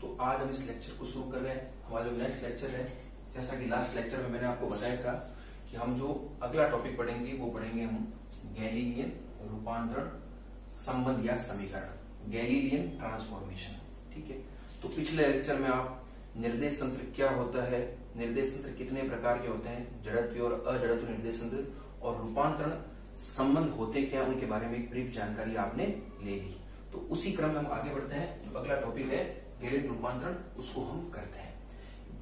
तो आज हम इस लेक्चर को शुरू कर रहे हैं। हमारा जो नेक्स्ट लेक्चर है, जैसा कि लास्ट लेक्चर में मैंने आपको बताया था कि हम जो अगला टॉपिक पढ़ेंगे वो पढ़ेंगे हम गैलीलियन रूपांतरण संबंध या समीकरण, गैलीलियन ट्रांसफॉर्मेशन। ठीक है, तो पिछले लेक्चर में आप निर्देश तंत्र क्या होता है, निर्देश तंत्र कितने प्रकार के होते हैं, जड़त्वीय और अजड़त्वीय निर्देश तंत्र और रूपांतरण संबंध होते क्या, उनके बारे में एक ब्रीफ जानकारी आपने ले ली। तो उसी क्रम में हम आगे बढ़ते हैं। जो अगला टॉपिक है गैलीलियन रूपांतरण, उसको हम करते हैं।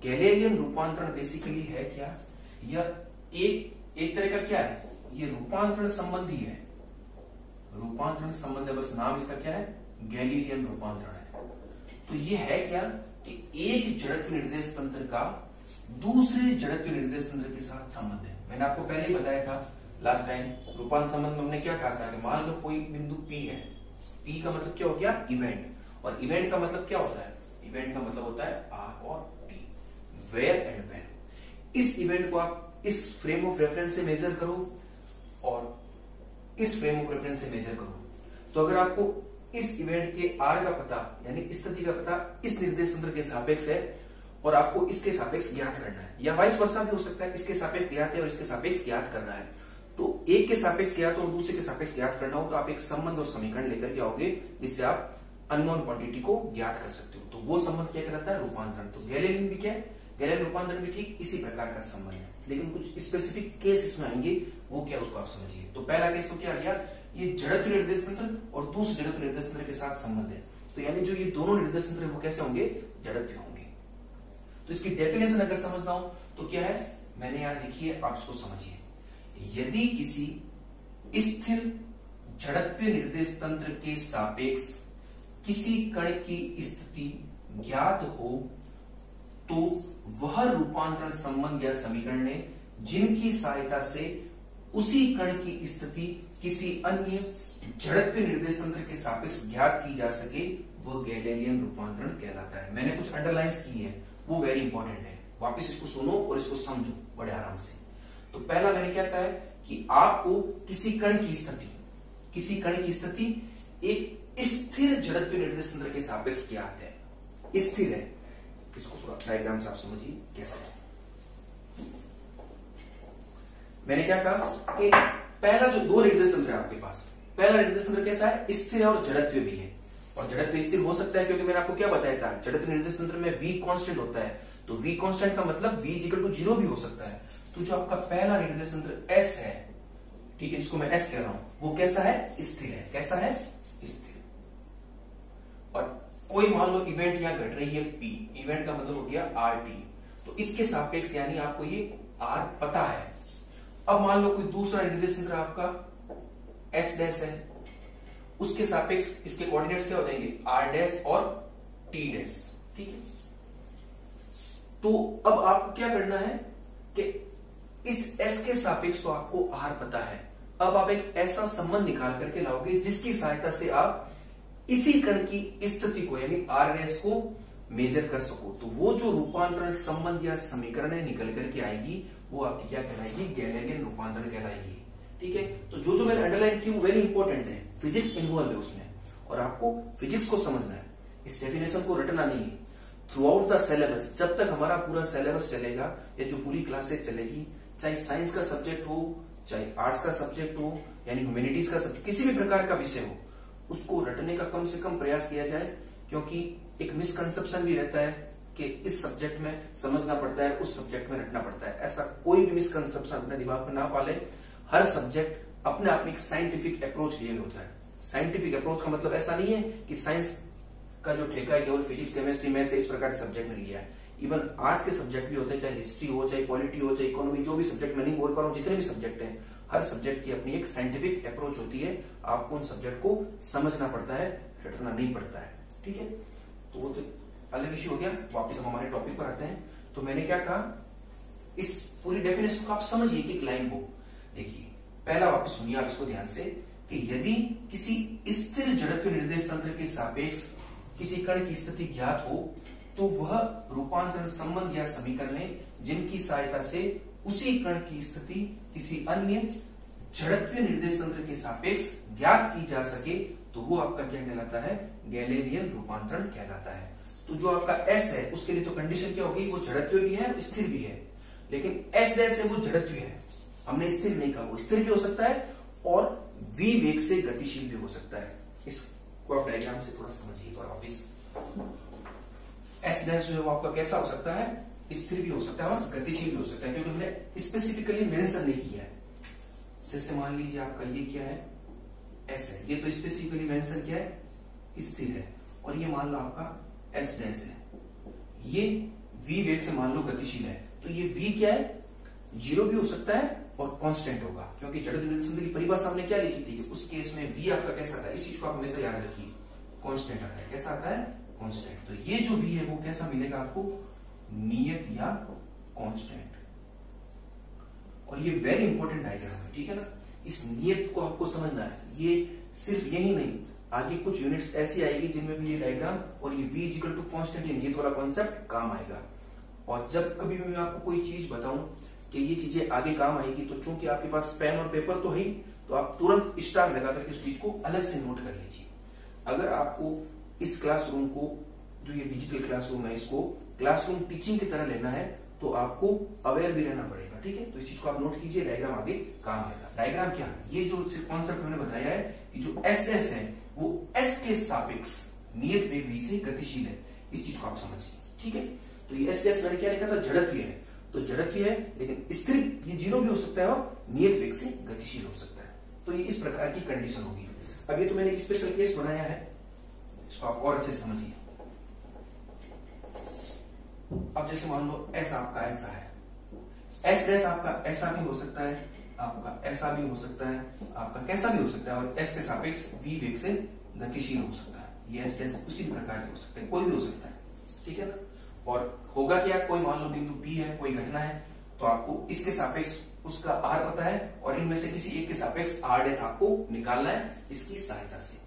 गैलीलियन रूपांतरण बेसिकली है क्या, यह एक तरह का क्या है, ये रूपांतरण संबंधी है। रूपांतरण संबंध है, बस नाम इसका क्या है, गैलीलियन रूपांतरण है। तो ये है क्या कि एक जड़त्वीय निर्देश तंत्र का दूसरे जड़त्वीय निर्देश तंत्र के साथ संबंध है। मैंने आपको पहले ही बताया था लास्ट टाइम, रूपांतरण संबंध में हमने क्या कहा था कि मान लो कोई बिंदु P है, P का मतलब क्या हो गया, इवेंट, और इवेंट का मतलब क्या होता है, इवेंट का मतलब होता है R और T, वेयर एंड व्हेन। इस इवेंट को आप इस फ्रेम ऑफ रेफरेंस से मेजर करो और इस फ्रेम ऑफ रेफरेंस से मेजर करो, तो अगर आपको इस इवेंट के R का पता यानी स्थिति का पता इस निर्देश तंत्र के सापेक्ष है और आपको इसके सापेक्ष ज्ञात करना है, या वाइस वर्सा भी हो सकता है, इसके सापेक्ष ज्ञात है और इसके सापेक्ष ज्ञात करना है, तो एक के सापेक्ष ज्ञात और दूसरे के सापेक्ष ज्ञात करना हो तो आप एक संबंध और समीकरण लेकर के आओगे जिससे आप अननोन क्वांटिटी को ज्ञात कर सकते हो। तो वो संबंध क्या कहलाता है, रूपांतरण। तो गैलीलियन भी क्या है, गैलीलियन रूपांतरण भी ठीक इसी प्रकार का संबंध है, लेकिन कुछ स्पेसिफिक केस इसमें आएंगे, वो क्या उसको आप समझिए। तो पहला केस तो क्या आ गया, ये जड़त्वीय निर्देश तंत्र और दूसरे जड़त्वीय निर्देश तंत्र के साथ संबंध है। तो यानी जो ये दोनों निर्देश तंत्र वो कैसे होंगे, जड़त्वीय होंगे। तो इसकी डेफिनेशन अगर समझना हो तो क्या है, मैंने यहां लिखी है, आप इसको समझिए। यदि किसी स्थिर जड़त्वीय निर्देश तंत्र के सापेक्ष किसी कण की स्थिति ज्ञात हो तो वह रूपांतरण संबंध या समीकरण है जिनकी सहायता से उसी कण की स्थिति किसी अन्य जड़त्वीय निर्देश तंत्र के सापेक्ष ज्ञात की जा सके, वह गैलीलियन रूपांतरण कहलाता है। मैंने कुछ अंडरलाइंस की है, वो वेरी इंपॉर्टेंट है, वापस इसको सुनो और इसको समझो बड़े आराम से। तो पहला मैंने क्या कहा है कि आपको किसी कण की स्थिति एक स्थिर जड़त्वीय निर्देश तंत्र के सापेक्ष ज्ञात है, स्थिर है। इसको थोड़ा डायग्राम से आप समझिए कैसे है। मैंने क्या कहा कि पहला जो दो निर्देश तंत्र है आपके पास, पहला निर्देश तंत्र कैसा है, स्थिर है और जड़त्वीय भी है। और जड़त्वीय स्थिर हो सकता है क्योंकि मैंने आपको क्या बताया था, जड़त्वीय निर्देश तंत्र में V कांस्टेंट होता है, तो V कांस्टेंट का मतलब V इक्वल टू 0 भी हो सकता है। तो जो आपका पहला निर्देश तंत्र S है, ठीक है, जिसको मैं S कह रहा हूं, वो कैसा है, स्थिर है। कैसा है, स्थिर। और कोई मान लो इवेंट यहां घट रही है P, इवेंट का मतलब हो गया RT, तो इसके सापेक्ष यानी आपको ये R पता है। अब मान लो कोई दूसरा निर्देश तंत्र आपका S डैश है, उसके सापेक्ष इसके कोऑर्डिनेट्स क्या हो जाएंगे, R डैश और T डैश। ठीक है, तो अब आपको क्या करना है कि इस S के सापेक्ष तो आपको R पता है, अब आप एक ऐसा संबंध निकाल करके लाओगे जिसकी सहायता से आप इसी कण की स्थिति को यानी R डैश को मेजर कर सको। तो वो जो रूपांतरण संबंध या समीकरण निकल करके आएगी वो आपकी क्या कहलाएगी, गैलीलियन रूपांतरण कहलाएगी। ठीक है, तो जो मैंने अंडरलाइन की वो वेरी इंपॉर्टेंट है, फिजिक्स इन्वॉल्व है उसमें और आपको फिजिक्स को समझना है, इस डेफिनेशन को रटना नहीं है। थ्रू आउट द सिलेबस, जब तक हमारा पूरा सिलेबस चलेगा या जो पूरी क्लासेस चलेगी, चाहे साइंस का सब्जेक्ट हो, चाहे आर्ट्स का सब्जेक्ट हो, यानी ह्यूमैनिटीज का सब्जेक्ट, किसी भी प्रकार का विषय हो, उसको रटने का कम से कम प्रयास किया जाए। क्योंकि एक मिसकंसेप्शन भी रहता है कि इस सब्जेक्ट में समझना पड़ता है, उस सब्जेक्ट में रटना पड़ता है। ऐसा कोई भी मिसकंसेप्शन अपने दिमाग में ना पाले। हर सब्जेक्ट अपने आप में एक साइंटिफिक अप्रोच लिए होता है। साइंटिफिक अप्रोच का मतलब ऐसा नहीं है कि साइंस का जो ठेका है केवल फिजिक्स, केमिस्ट्री, मैथ्स इस प्रकार के सब्जेक्ट में लिया है। इवन आर्ट्स के सब्जेक्ट भी होते हैं, चाहे हिस्ट्री हो, चाहे पॉलिटी हो, चाहे इकोनॉमी, जो भी सब्जेक्ट मैं नहीं बोल पा रहा हूं, जितने भी सब्जेक्ट हैं, हर सब्जेक्ट की अपनी एक साइंटिफिक अप्रोच होती है। आपको उन सब्जेक्ट को समझना पड़ता है, रटना नहीं पड़ता है। ठीक है, तो वो तो अलग इश्यू हो गया। वापस हम हमारे टॉपिक पर आते हैं। तो मैंने क्या कहा, इस पूरी डेफिनेशन को आप समझिए, एक लाइन को देखिए। पहला वापस सुनिए आप इसको ध्यान से कि यदि किसी स्थिर जड़त्वीय निर्देश तंत्र के सापेक्ष किसी कण की स्थिति ज्ञात हो तो वह रूपांतरण संबंध या समीकरण है जिनकी सहायता से उसी कण की स्थिति किसी अन्य जड़त्वीय निर्देश तंत्र के सापेक्ष ज्ञात की जा सके, तो वो आपका क्या कहलाता है, गैलीलियन रूपांतरण कहलाता है। तो जो आपका एस है उसके लिए तो कंडीशन क्या होगी, वो जड़त्व भी है स्थिर भी है। लेकिन एस डैश है वो जड़त्व है, हमने स्थिर नहीं कहा, वो स्थिर भी हो सकता है और v वेग से गतिशील भी हो सकता है। इसको आप डायग्राम से थोड़ा समझिए और वापिस, एस डैश जो है वो आपका कैसा हो सकता है, स्थिर भी हो सकता है और गतिशील भी हो सकता है, क्योंकि हमने स्पेसिफिकली मेंशन नहीं किया है। जैसे मान लीजिए आपका ये क्या है, एस है, ये तो स्पेसिफिकली मेंशन क्या है, स्थिर है, और ये मान लो आपका एस डैश है, ये v वेग से मान लो गतिशील है, तो ये v क्या है, 0 भी हो सकता है और कांस्टेंट होगा, क्योंकि जड़त्व निरंतर की परिभाषा हमने क्या लिखी थी, उस केस में v आपका कैसा आता है, इस चीज को आप हमेशा याद रखिए, कांस्टेंट आता है। कैसा आता है, कांस्टेंट। तो ये जो v है वो कैसा मिलेगा आपको, नियत या कांस्टेंट। और ये वेरी इंपॉर्टेंट डायग्राम है, ठीक है ना, इस नियत को आपको समझना है। ये सिर्फ यही नहीं, आगे कुछ यूनिट्स ऐसी आएगी जिनमें भी ये डायग्राम और ये v इक्वल टू कांस्टेंट, ये नियत वाला कॉन्सेप्ट काम आएगा। और जब कभी भी मैं आपको कोई चीज बताऊं कि ये चीजें आगे काम आएगी, तो चूंकि आपके पास पेन और पेपर तो है, तो आप तुरंत स्टार लगा करके उस चीज को अलग से नोट कर लीजिए। अगर आपको इस क्लासरूम को, जो ये डिजिटल क्लासरूम है, इसको क्लासरूम टीचिंग की तरह लेना है, तो आपको अवेयर भी रहना पड़ेगा, ठीक है। तो इस चीज को आप नोट कीजिए, डायग्राम आगे काम आएगा। डायग्राम क्या है, ये जो कॉन्सेप्ट मैंने बताया है कि जो एस एस है वो एस के सापेक्ष नियत वेग v से गतिशील है, इस चीज को आप समझिए, ठीक है। तो ये एस एस मैंने क्या लिखा था, जड़त्व है, तो जड़त्व है लेकिन स्थिर, ये 0 भी हो सकता है और नियत वेग से गतिशील हो सकता है। तो ये इस प्रकार की कंडीशन होगी। अब ये तो मैंने एक स्पेशल केस बनाया है, इसको आप और अच्छे से समझिए। अब जैसे मान लो एस आपका ऐसा है, एस डैश आपका ऐसा भी हो सकता है, आपका ऐसा भी हो सकता है, आपका कैसा भी हो सकता है, और एस के सापेक्ष v वेग से गतिशील हो सकता है। ये एस डैश उसी प्रकार के हो सकते हैं, कोई भी हो सकता है, ठीक है ना। और होगा क्या, कोई मान लो बिंदु P है, कोई घटना है, तो आपको इसके सापेक्ष उसका r पता है और इनमें से किसी एक के सापेक्ष r डैश आपको निकालना है इसकी सहायता से।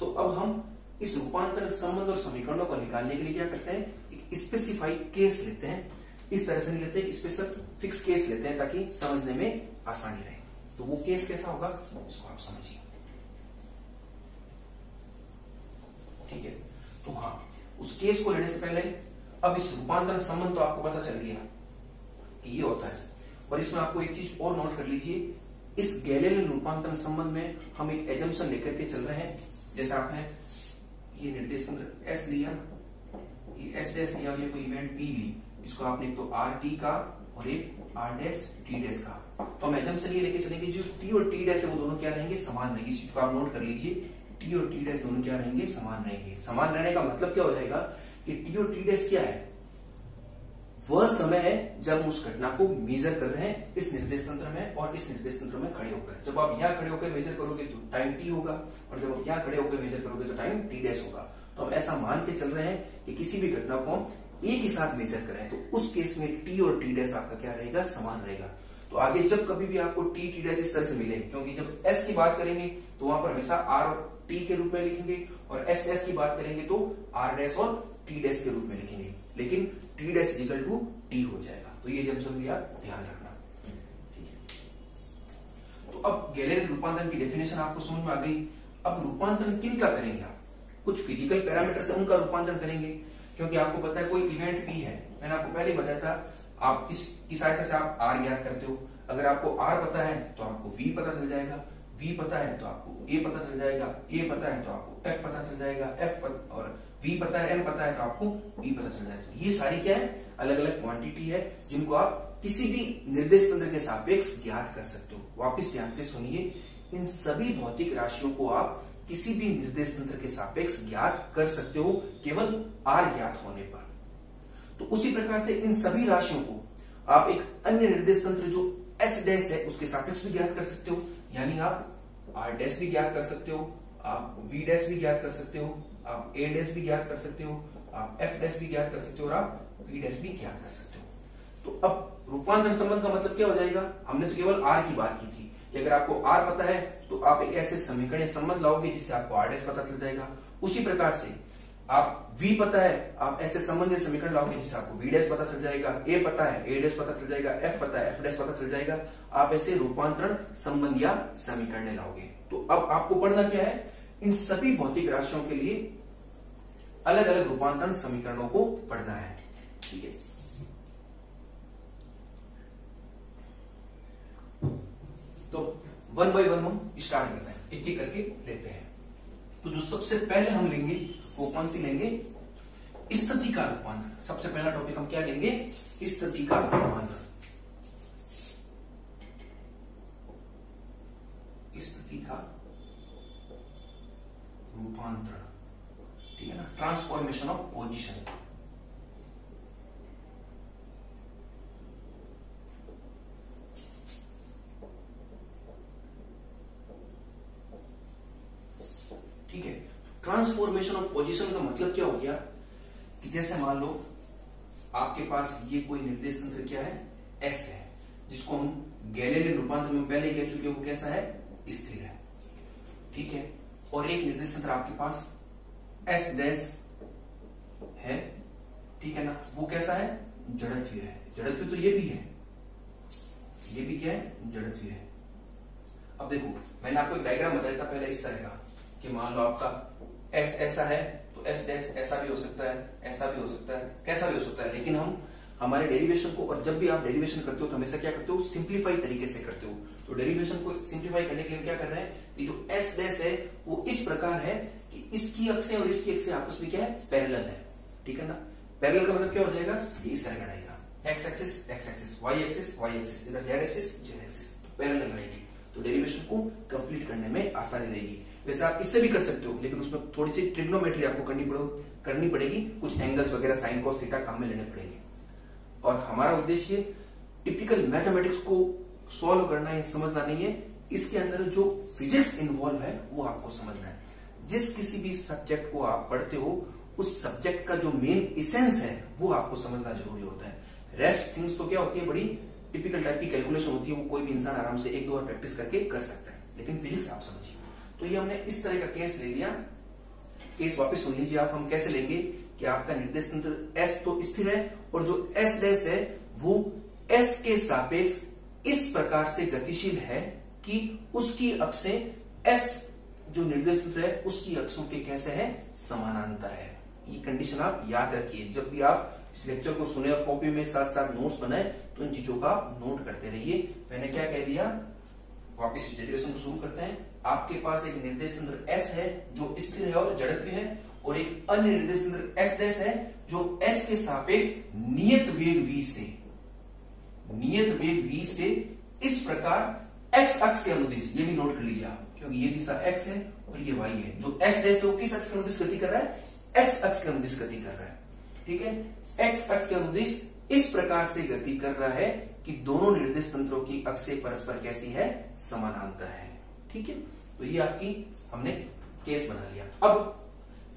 तो अब हम इस रूपांतरण संबंध और समीकरणों को निकालने के लिए क्या करते हैं, एक स्पेसिफाइड केस लेते हैं। इस तरह से नहीं लेते, एक स्पेशल फिक्स केस लेते हैं ताकि समझने में आसानी रहे। तो वो केस कैसा होगा, इसको आप समझिए, ठीक है। तो हाँ, उस केस को लेने से पहले अब इस रूपांतरण संबंध तो आपको पता चल गया कि ये होता है, और इसमें आपको एक चीज और नोट कर लीजिए, इस गैलीलियन रूपांतरण संबंध में हम एक एजम्पशन लेकर के चल रहे हैं। जैसे आपने ये निर्देश तंत्र एस लिया, ये एस डैश लिया, ये कोई इवेंट पी ली, इसको आपने एक तो आर टी का और एक आर डैश टी डैश का, तो हम एजम्पशन ये लेके चलेंगे जो टी और टी डैश है वो दोनों क्या रहेंगे, समान रहेंगे। इस चीज को आप नोट कर लीजिए, टी और टी डैश दोनों क्या रहेंगे, समान रहेंगे। समान रहने का मतलब क्या हो जाएगा कि टी और टी डैश क्या है, वह समय है जब हम उस घटना को मेजर कर रहे हैं इस निर्देश तंत्र में और इस निर्देश तंत्र में खड़े होकर। जब आप यहाँ खड़े होकर मेजर करोगे तो टाइम टी होगा, और जब आप यहाँ खड़े होकर मेजर करोगे तो टाइम टी डैश होगा। तो हम ऐसा मान के चल रहे हैं कि किसी भी घटना को हम एक ही साथ मेजर करें, तो उस केस में टी और टी डैश आपका क्या रहेगा, समान रहेगा। तो आगे जब कभी भी आपको टी टी डैश इस तरह से मिले, क्योंकि जब एस की बात करेंगे तो वहां पर हमेशा आर और टी के रूप में लिखेंगे, और एस डैश की बात करेंगे तो आर डैश और टी डैश के रूप में लिखेंगे, लेकिन t dash equal to t हो जाएगा। तो ये जब समझिए आप ध्यान रखना, ठीक है। तो अब गैलीलियन रूपांतरण की डेफिनेशन आपको समझ में आ गई। अब रूपांतरण किन का करेंगे आप, कुछ फिजिकल पैरामीटर से उनका रूपांतरण करेंगे, क्योंकि आपको पता है कोई इवेंट भी है, मैंने आपको पहले बताया था, आप इसकी सहायता से आप आर ज्ञात करते हो। अगर आपको आर पता है तो आपको वी पता चल जाएगा, वी पता है तो आपको ए पता चल जाएगा, ए पता है तो आपको एफ पता चल जाएगा, और वी पता है, एम पता है तो आपको बी पता चल जाएगा। ये सारी क्या है, अलग अलग क्वांटिटी है जिनको आप किसी भी निर्देश तंत्र के सापेक्ष ज्ञात कर सकते हो। वापिस ध्यान से सुनिए, इन सभी भौतिक राशियों को आप किसी भी निर्देश तंत्र के सापेक्ष ज्ञात कर सकते हो, केवल आर ज्ञात होने पर। तो उसी प्रकार से इन सभी राशियों को आप एक अन्य निर्देश तंत्र जो एस डैश है उसके सापेक्ष भी ज्ञात कर सकते हो, यानी आप आर डैश भी ज्ञात कर सकते हो, आप वी डैश भी ज्ञात कर सकते हो, आप ए डैश भी ज्ञात कर सकते हो, आप एफ डैश भी ज्ञात कर सकते हो, और आप वी डैश भी ज्ञात कर सकते हो। तो अब रूपांतरण संबंध का मतलब क्या हो जाएगा, हमने तो केवल आर की बात की थी कि अगर आपको आर पता है तो आप एक ऐसे समीकरण संबंध लाओगे जिससे आपको आर डैश पता चल जाएगा। उसी प्रकार से आप V पता है, आप ऐसे संबंधित समीकरण लाओगे जिससे आपको V डैश पता चल जाएगा, A पता है, A डैश पता चल जाएगा, F पता है, F डैश पता चल जाएगा। आप ऐसे रूपांतरण संबंध या समीकरण लाओगे। तो अब आपको पढ़ना क्या है, इन सभी भौतिक राशियों के लिए अलग अलग रूपांतरण समीकरणों को पढ़ना है। ठीक है, तो वन बाय वन हम स्टार्ट करते हैं, एक एक करके लेते हैं। तो जो सबसे पहले हम लेंगे वो कौन सी लेंगे? स्थिति का रूपांतरण। सबसे पहला टॉपिक हम क्या लेंगे? स्थिति का रूपांतरण। स्थिति का रूपांतरण, ठीक है ना, ट्रांसफॉर्मेशन ऑफ पोजीशन। ठीक है, ट्रांसफॉर्मेशन ऑफ पोजीशन का मतलब क्या हो गया कि जैसे मान लो आपके पास ये कोई निर्देश तंत्र क्या है? एस है, जिसको हम गैलीलियन रूपांतरण में पहले कह चुके हैं, वो कैसा है? स्थिर है। ठीक है, और एक निर्देश तंत्र आपके पास एस डैश है, ठीक है ना, वो कैसा है? जड़त्वीय है। जड़त्वीय तो ये भी है, ये भी क्या है? जड़त्वीय है। अब देखो, मैंने आपको एक डायग्राम बताया था पहले इस तरह का कि मान लो आपका एस ऐसा है तो एस डैश ऐसा भी हो सकता है, ऐसा भी हो सकता है, कैसा भी हो सकता है, लेकिन हम हमारे डेरिवेशन को, और जब भी आप डेरिवेशन करते हो तो हमेशा क्या करते हो? सिंप्लीफाई तरीके से करते हो। तो डेरिवेशन को सिंप्लीफाई करने के लिए क्या कर रहे हैं कि जो एस डैश है वो इस प्रकार है कि इसकी अक्षें और इसकी अक्षें आपस में क्या है? पैरेलल है। ठीक है ना, पैरेलल का मतलब क्या हो जाएगा? ये इस तरह का diagram, x axis, y axis, इधर जेड एक्सिस, पैरेलल रहेगी। तो डेरिवेशन को कंप्लीट करने में आसानी रहेगी। वैसे आप इससे भी कर सकते हो, लेकिन उसमें थोड़ी सी ट्रिग्नोमेट्री आपको करनी पड़ेगी, कुछ एंगल्स वगैरह साइन कॉस थीटा काम में लेने पड़ेंगे। और हमारा उद्देश्य टिपिकल मैथमेटिक्स को सॉल्व करना है, समझना नहीं है, इसके अंदर जो फिजिक्स इन्वॉल्व है वो आपको समझना है। जिस किसी भी सब्जेक्ट को आप पढ़ते हो उस सब्जेक्ट का जो मेन इसेंस है वो आपको समझना जरूरी होता है। रेस्ट थिंग्स तो क्या होती है? बड़ी टिपिकल टाइप की कैलकुलेशन होती है, वो कोई भी इंसान आराम से एक दो बार प्रैक्टिस करके कर सकता है, लेकिन फिजिक्स आप समझिए। तो ये हमने इस तरह का केस ले लिया। केस वापस सुन लीजिए आप, हम कैसे लेंगे कि आपका निर्देश तंत्र एस तो स्थिर है और जो एस डैश है वो एस के सापेक्ष इस प्रकार से गतिशील है कि उसकी अक्षें एस जो निर्देश तंत्र है उसकी अक्षों के कैसे है? समानांतर है। ये कंडीशन आप याद रखिए, जब भी आप इस लेक्चर को सुने और कॉपी में साथ साथ नोट्स बनाए तो इन चीजों का आप नोट करते रहिए। मैंने क्या कह दिया? वापिस डेरिवेशन को शुरू करते हैं। आपके पास एक निर्देश तंत्र एस है जो स्थिर है और जड़त्वीय है, और एक अन्य निर्देश तंत्र एस डैश है जो एस के सापेक्ष नियत वेग v से इस प्रकार एक्स अक्ष के अनुदिश, ये भी नोट कर लीजिए आप, क्योंकि ये दिशा एक्स है और ये वाई है। जो एस डैश है वो किस अक्ष के अनुदिश गति कर रहा है? एक्स अक्ष के अनुदिश गति कर रहा है। ठीक है, एक्स अक्ष के अनुदिश इस प्रकार से गति कर रहा है कि दोनों निर्देश तंत्रों की अक्षें परस्पर कैसी है? समानांतर है। ठीक है, तो ये आपकी हमने केस बना लिया। अब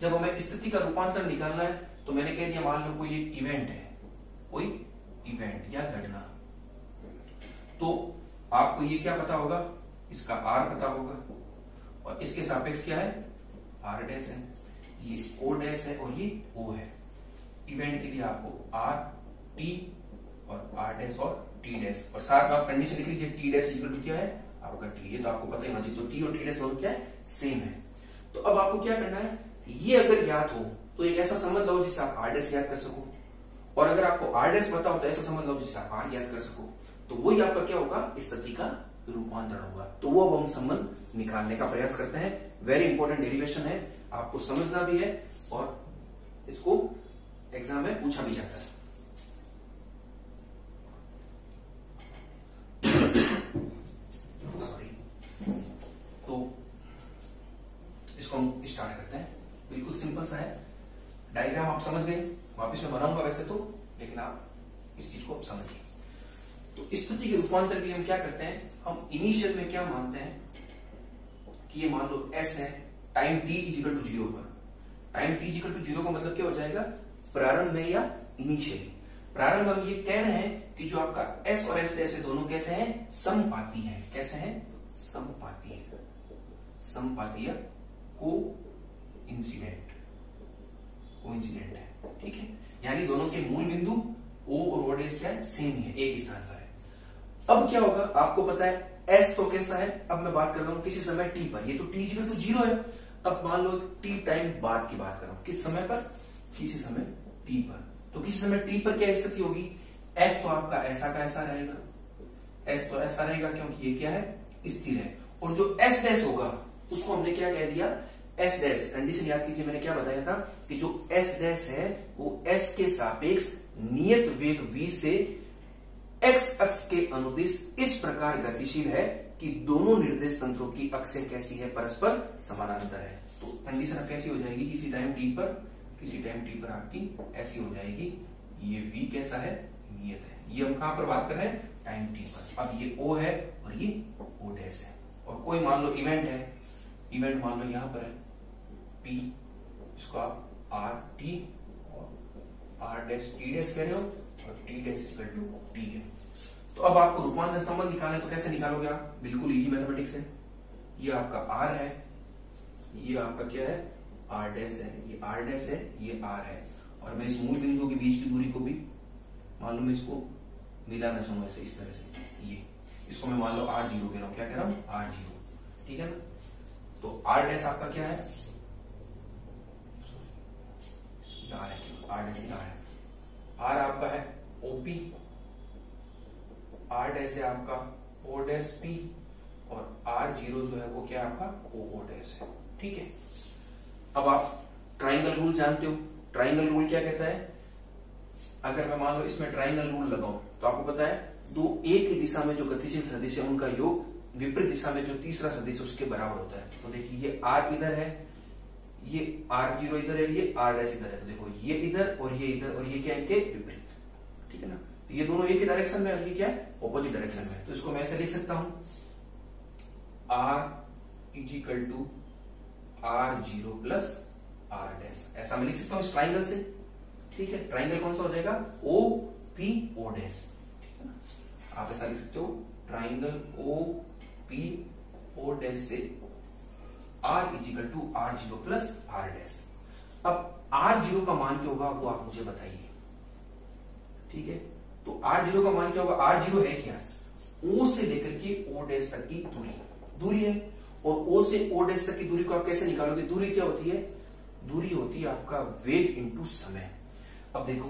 जब हमें स्थिति का रूपांतर निकालना है तो मैंने कह दिया, मान लो कोई एक इवेंट है, कोई इवेंट या घटना, तो आपको ये क्या पता होगा? इसका आर पता होगा और इसके सापेक्ष क्या है? आर डैश है, ये ओ डैश है और ये ओ है। इवेंट के लिए आपको आर टी और आर डैश और टी डैश, और साथ में आप कंडीशन लिख लीजिए, टी डैश इक्वल टू क्या है? आपका टी। ये तो आपको पता ही होना चाहिए। तो टी और टी डैश दोनों क्या है? सेम है। तो अब आपको क्या करना है? ये अगर ज्ञात हो तो एक ऐसा संबंध लो जिससे आप आर डैश ज्ञात कर सको, और अगर आपको आर डैश पता हो तो ऐसा संबंध लो जिससे आप आर ज्ञात कर सको। तो वही आपका क्या होगा? स्थिति का रूपांतरण होगा। तो वो अब हम संबंध निकालने का प्रयास करते हैं। वेरी इंपॉर्टेंट डेरिवेशन है, आपको समझना भी है और इसको एग्जाम में पूछा भी जाता है। तो इसको हम स्टार्ट करते हैं। बिल्कुल सिंपल सा है, डायग्राम आप समझ गए, वापिस में बनाऊंगा वैसे तो, लेकिन आप इस चीज को समझिए। तो स्थिति के रूपांतर के लिए हम क्या करते हैं? हम इनिशियल में क्या मानते हैं कि ये मान लो एस है, टाइम t इक्वल टू 0 पर। टाइम t इक्वल टू 0 का मतलब क्या हो जाएगा? प्रारंभ में या इनिशियली। प्रारंभ हम ये कह रहे हैं कि जो आपका एस और एस डैश है दोनों कैसे हैं? समपाती हैं। कैसे हैं? समपाती है। समपाती या कोइंसिडेंट है। ठीक है, यानी दोनों के मूल बिंदु ओ और ओ डैश क्या है? सेम ही है, एक स्थान पर है। अब क्या होगा? आपको पता है एस तो कैसा है? अब मैं बात कर रहा हूं किसी समय टी पर, ये तो टी इक्वल टू 0 है। अब मान लो टी टाइम बाद की बात करो, किस समय पर, किसी समय टी पर। तो किसी समय टी पर क्या स्थिति होगी, एस तो आपका ऐसा का ऐसा रहेगा, एस तो ऐसा रहेगा क्योंकि ये क्या है, स्थिर है। और जो एस डैश होगा उसको हमने क्या कह दिया, एस डैश। कंडीशन याद कीजिए, मैंने क्या बताया था कि जो एस डैश है वो एस के सापेक्ष नियत वेग v से एक्स अक्ष के अनुदिश इस प्रकार गतिशील है कि दोनों निर्देश तंत्रों की अक्षें कैसी है, परस्पर समानांतर है। तो कंडीशन कैसी हो जाएगी, किसी टाइम टी पर, किसी टाइम टी पर आपकी ऐसी हो जाएगी। ये v कैसा है, नियत है। ये हम कहां पर बात कर रहे हैं, टाइम टी पर। अब ये o है और ये o डैश है, और कोई मान लो इवेंट है, इवेंट मान लो यहां पर है p, इसको आप आर टी और आर डैश टी डैश कह रहे हो, और t dash equal to t है। तो अब आपको रूपांतर संबंध निकालना है, तो कैसे निकालोगे आप, बिल्कुल इजी मैथमेटिक्स है। ये आपका आर है, ये आपका क्या है, आर डैश है, ये आर डैश है, ये आर है। और मैं इस मूल बिंदुओं के बीच की दूरी को भी मान लो मैं इसको मिलाना चाहूंगा ऐसे, इस तरह से, ये इसको मैं मान लो आर जीरो कह रहा हूं, क्या कह रहा हूं, आर जीरो, ठीक है ना। तो आर डैश आपका क्या है, आर है, आर डैश आर है, आर आपका है ओपी, आर डैश है आपका ओ डैश पी, और आर जीरो जो है वो क्या है आपका ओ डैश है, ठीक है। अब आप ट्राइंगल रूल जानते हो, ट्राइंगल रूल क्या कहता है, अगर मैं मान लो इसमें ट्राइंगल रूल लगाऊं तो आपको पता है दो एक ही दिशा में जो गतिशील सदिश है उनका योग विपरीत दिशा में जो तीसरा सदिश है उसके बराबर होता है। तो देखिए ये आर इधर है, ये आर जीरो इधर है, ये आर डैश इधर है, तो देखो ये इधर और ये इधर, और ये क्या है इनके विपरीत, ठीक है ना। तो ये दोनों एक ही डायरेक्शन में, और ये क्या है ऑपोजिट डायरेक्शन में। तो इसको मैं ऐसे लिख सकता हूं, r is equal to are zero plus are dash, ऐसा मैं लिख सकता हूं इस ट्राइंगल से, ठीक है। ट्राइंगल कौन सा हो जाएगा, ओ पी ओ डैश, ठीक है ना। आप ऐसा लिख सकते हो, triangle O P O dash से R is equal to are zero plus are dash. अब आर जीरो का मान क्या होगा वो आप मुझे बताइए, ठीक है। तो आर जीरो का मान क्या होगा, आर जीरो है क्या, ओ से लेकर के ओ डैश तक की दूरी है, और ओ से ओ डैश तक की दूरी को आप कैसे निकालोगे, दूरी क्या होती है, दूरी होती है आपका वेग इंटू समय। अब देखो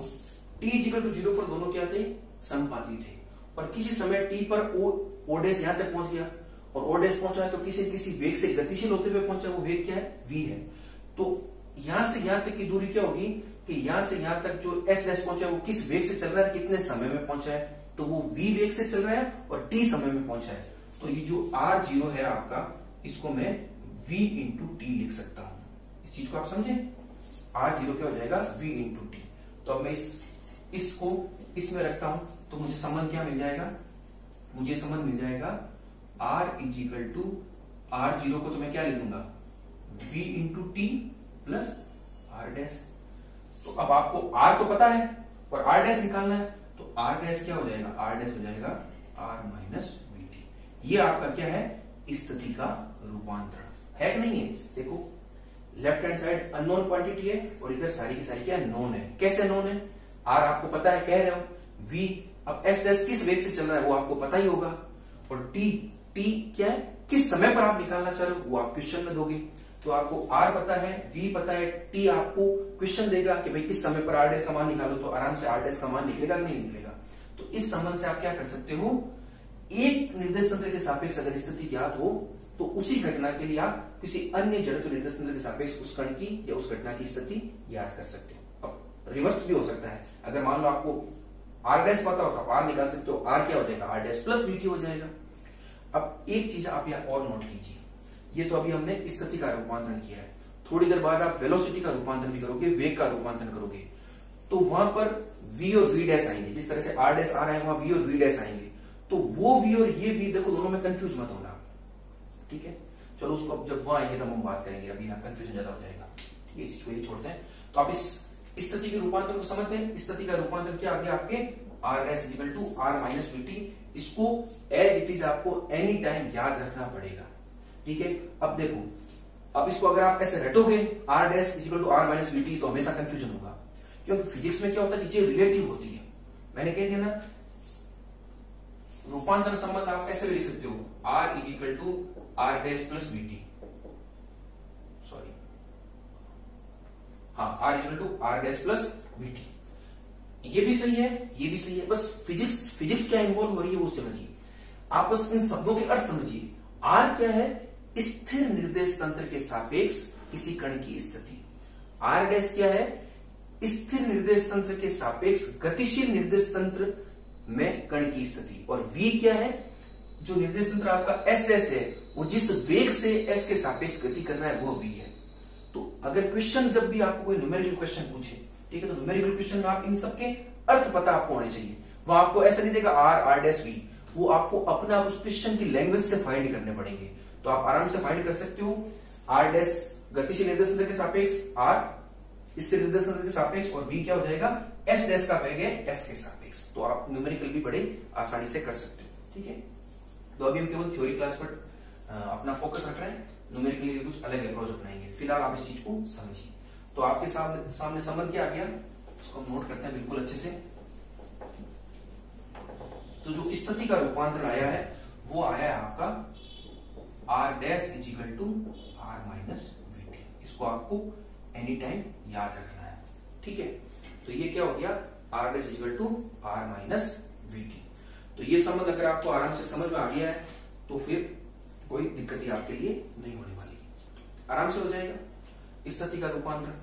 t इक्वल टू 0 पर दोनों क्या थे, समपाती थे, और किसी समय t पर o डैश यहां तक पहुंच गया और o डैश पहुंचा है तो किसी वेग से गतिशील होते हुए पहुंचा, वो वेग क्या है, v है। तो यहां से यहां तक की दूरी क्या होगी कि यहां से यहां तक जो s डैश पहुंचा है वो किस वेग से चल रहा है, कितने समय में पहुंचा है, तो वो v वेग से चल रहा है और t समय में पहुंचा है। तो ये जो r0 है आपका, इसको मैं v इंटू टी लिख सकता हूं। इस चीज को आप समझे, r0 क्या हो जाएगा, v इंटू टी। तो अब मैं इसको इसमें रखता हूं तो मुझे संबंध क्या मिल जाएगा, मुझे संबंध मिल जाएगा r is equal to r0 को तो मैं क्या लिख दूंगा, v into T plus r dash. तो अब आपको r तो पता है और r डैश निकालना है, तो r डैश क्या हो जाएगा, r डैश हो जाएगा r माइनस वी टी। ये आपका क्या है, स्थिति का रूपांतरण है कि नहीं है। देखो left hand side unknown quantity है और इधर सारी की सारी क्या नोन है। कैसे नोन है, आर आपको पता है, कह रहे हो वी, अब एस डैश किस वेग से चल रहा है वो आपको पता ही होगा, और टी क्या है, किस समय पर आप निकालना चाह रहे हो वो आप क्वेश्चन में दोगे। तो आपको आर पता है, वी पता है, टी आपको क्वेश्चन देगा कि भाई किस समय पर आर डैश का मान निकालो, तो आराम से आर डैश का मान निकलेगा कि नहीं निकलेगा। तो इस संबंध से आप क्या कर सकते हो, एक निर्देश तंत्र के सापेक्ष अगर स्थिति ज्ञात हो तो उसी घटना के लिए आप किसी अन्य जड़त्व निर्देश तंत्र के सापेक्ष उस कण की या उस घटना की स्थिति ज्ञात कर सकते हो। अब रिवर्स भी हो सकता है, अगर मान लो आपको आर डैश पता हो तो आप आर निकाल सकते हो, आर क्या हो जाएगा, r dash plus we t हो जाएगा। अब एक चीज आप यहाँ और नोट कीजिए, ये तो अभी हमने स्थिति का रूपांतरण किया है, थोड़ी देर बाद आप वेलोसिटी का रूपांतरण भी करोगे, वेग का रूपांतरण करोगे, तो वहां पर v और v डैश आएंगे, जिस तरह से r डैश आ रहा है वहां v और v डैश आएंगे, तो वो v और ये v देखो दोनों में कंफ्यूज मत होना, ठीक है। चलो उसको अब जब वहां आएंगे तब हम बात करेंगे, अभी यहाँ कंफ्यूजन ज्यादा हो जाएगा, ये चीज को ये छोड़ते हैं। तो आप इस स्थिति के रूपांतरण को समझ गए। स्थिति का रूपांतरण क्या आ गया आपके, r dash equal to r minus v t. इसको एज इट इज आपको एनी टाइम याद रखना पड़ेगा, ठीक है। अब देखो, अब इसको अगर आप ऐसे रटोगे r dash equal to r minus v t तो हमेशा कंफ्यूजन होगा, क्योंकि फिजिक्स में क्या होता है, चीजें रिलेटिव होती है। मैंने कह दिया ना, रूपांतरण संबंध आप कैसे भी लिख सकते हो, r is equal to r dash plus we T, sorry हाँ, R equal to R dash plus VT. ये भी सही है, ये भी सही है, बस फिजिक्स क्या इन्वॉल्व हो रही है वो समझिए। आप बस इन शब्दों के अर्थ समझिए। आर क्या है? स्थिर निर्देश तंत्र के सापेक्ष किसी कण की स्थिति। आर डैश क्या है? स्थिर निर्देश तंत्र के सापेक्ष गतिशील निर्देश तंत्र में कण की स्थिति। और वी क्या है? जो निर्देश तंत्र आपका एस डैश है, वो जिस वेग से एस के सापेक्ष गति कर रहा है वो वी है। तो अगर क्वेश्चन जब भी आपको कोई न्यूमेरिकल क्वेश्चन पूछे, ठीक है, तो न्यूमेरिकल क्वेश्चन में आप इन सबके अर्थ पता आपको होने चाहिए। वो आपको ऐसा नहीं देगा आर डैश वी, वो आपको अपना उस क्वेश्चन की लैंग्वेज से फाइंड करने पड़ेंगे। तो आप आराम से फाइंड कर सकते हो। आर डैश गतिशील निर्देश तंत्र के सापेक्ष, आर स्थिर निर्देश तंत्र के सापेक्ष, और वी क्या हो जाएगा? एस डैश का वेग है एस के सापेक्ष। तो आप न्यूमेरिकल भी बड़े आसानी से कर सकते हो, ठीक है। तो अभी हम केवल थ्योरी क्लास पर अपना फोकस रख रहे हैं, न्यूमेरिकल के लिए कुछ अलग अप्रोच अपनाएंगे। फिलहाल आप इस चीज को समझिए। तो आपके सामने संबंध क्या आ गया, इसको हम नोट करते हैं बिल्कुल अच्छे से। तो जो स्थिति का रूपांतरण आया है वो आया है आपका R dash is equal to R minus VT. इसको आपको एनी टाइम याद रखना है, ठीक है। तो ये क्या हो गया? R dash is equal to R minus VT. तो ये संबंध अगर आपको आराम से समझ में आ गया है तो फिर कोई दिक्कत ही आपके लिए नहीं होने वाली, आराम से हो जाएगा स्थिति का रूपांतरण।